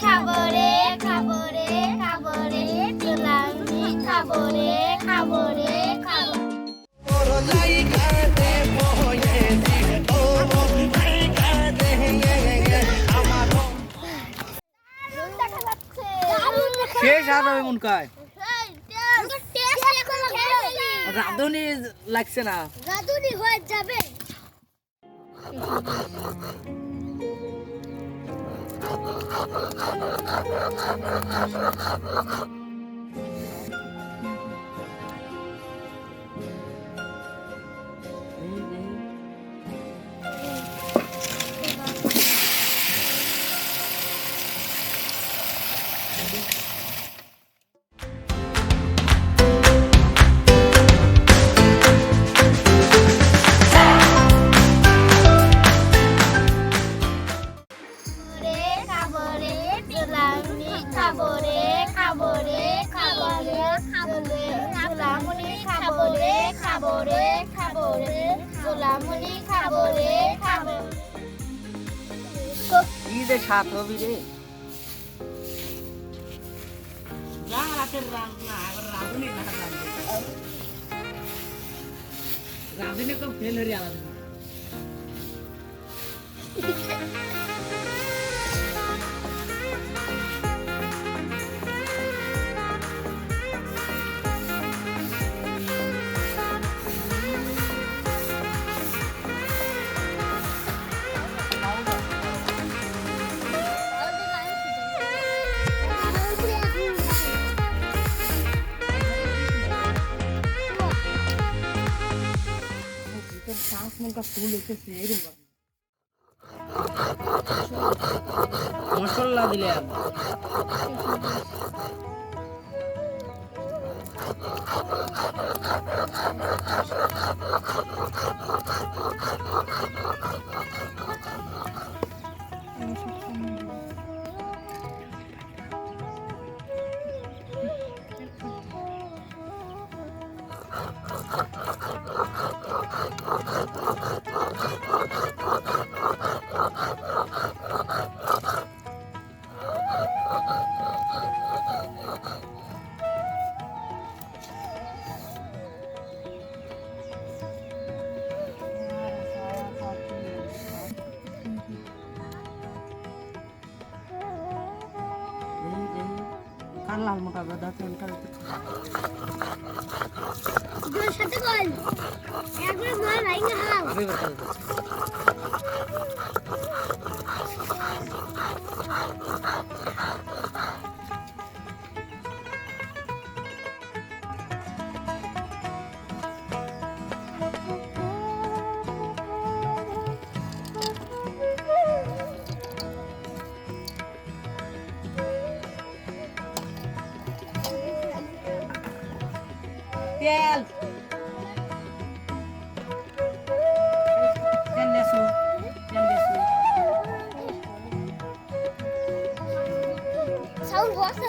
খাবরে খাবরে খাবরে চুলামি খাবরে খাবরে খাবরে শেষ আর হবে মন কয় রাঁধুনি লাগছে না রাঁধুনি হয়ে যাবে খাবরে খাবরে খাবরে খাবরে চুলামুনি খাবরে খাবরে খাবরে চুলামুনি খাবরে খাবরে ঈদে সাত হবি রে যা রাতের রান্না এবার রাঁধুনি না রাঁধুনি তো ফেল হয়ে আলাদা মশলা দিলাম লাল মোটা গাদা তেলটা দুই সাথে কল একবার মার রাইনা হাও আমি বলতে তেল তেল দেসু সাউন্ড বক্স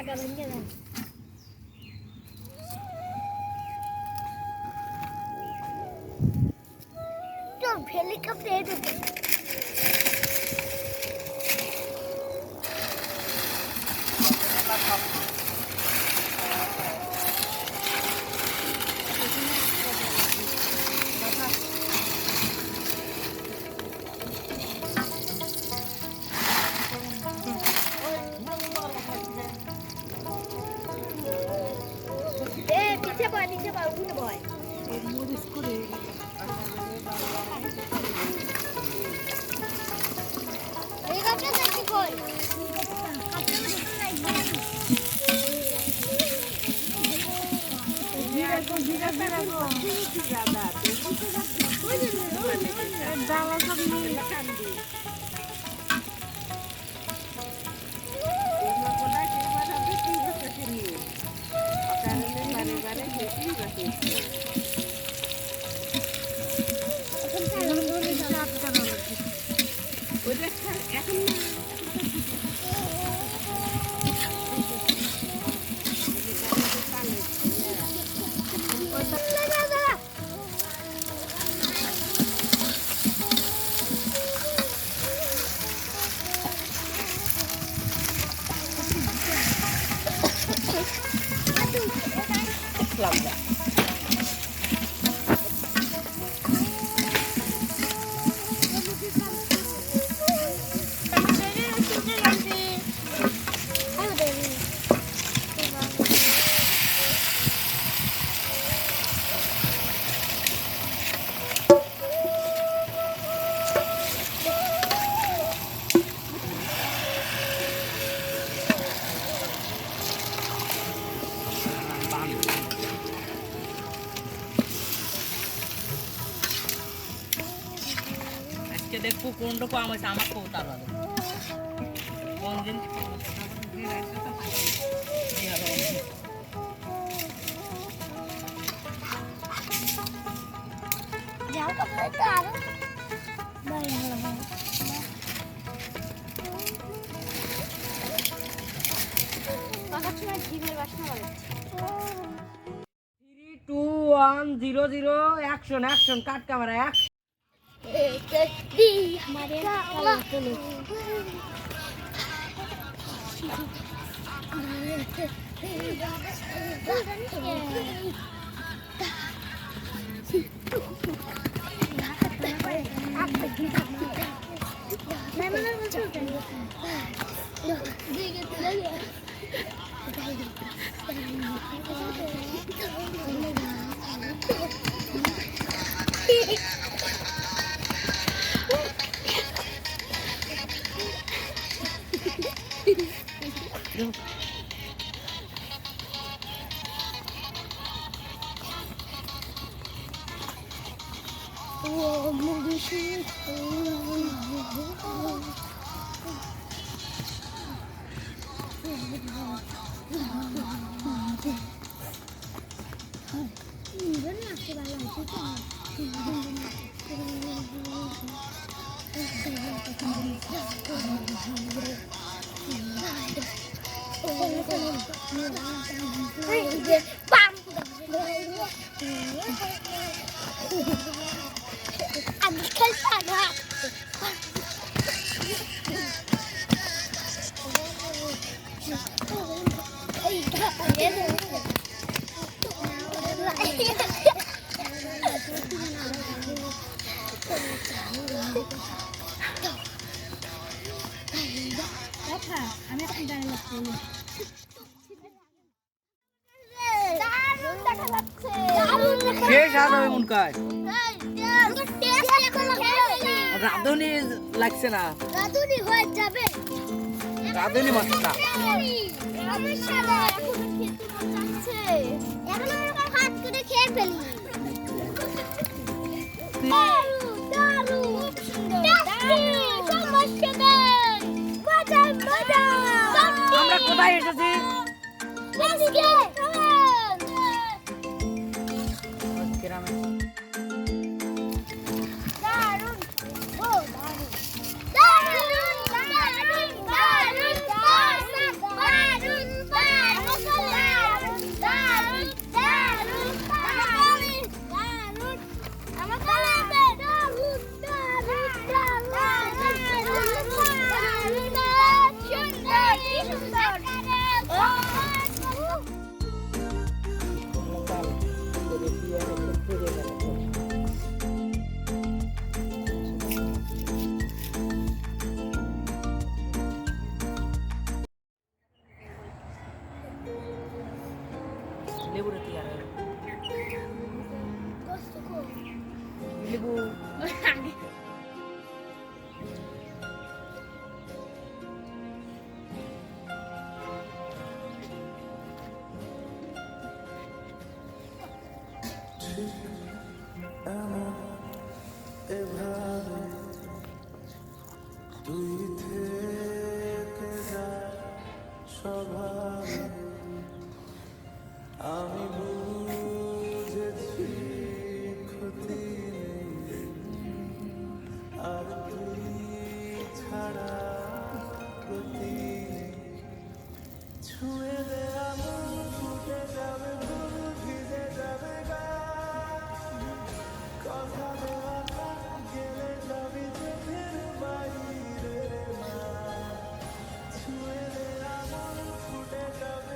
চাকা ভেঙে যায় তো হেলিকপ্টার নিচে পা উঠে ভয় মরিচ করে হেলিকপ্টার দেখি কই আজকে দেখবো কোনটুকু আমার আমাকে উতার হবে কোন দিন যাও কপড়ে তো আরো ভাই ভালো পাকার সময় ডিমের বাসনা বাড়ছে 3 2 1 0 0 action action cut camera action দি हमारे काला चलो मैं मना बोलती हूँ देखिए শেষ আর হবে মন কাজ রাধুনি লাগছে না রাধুনি হয়ে যাবে রাধুনি মাছটা সমস্যা নেই এখন আমরা হাত করে খেয়ে ফেলি দারু সমস্যা নেই মজা মজা আমরা কোথায় এসেছি গ্রামে লেবুর তুই আর কষ্ট কর লেবু এভাবে তুই থেকে যা স্বভাবে আমি বুঝেছি ক্ষতি নেই আর তুই ছাড়া গতি নেই ছুঁয়ে দে আমার ফুটে যাবে ফুল ভিজে যাবে গা কথা দেওয়া গেলে যাবি চোখের বাইরে মা ছুঁয়ে দে আমার ফুটে যাবে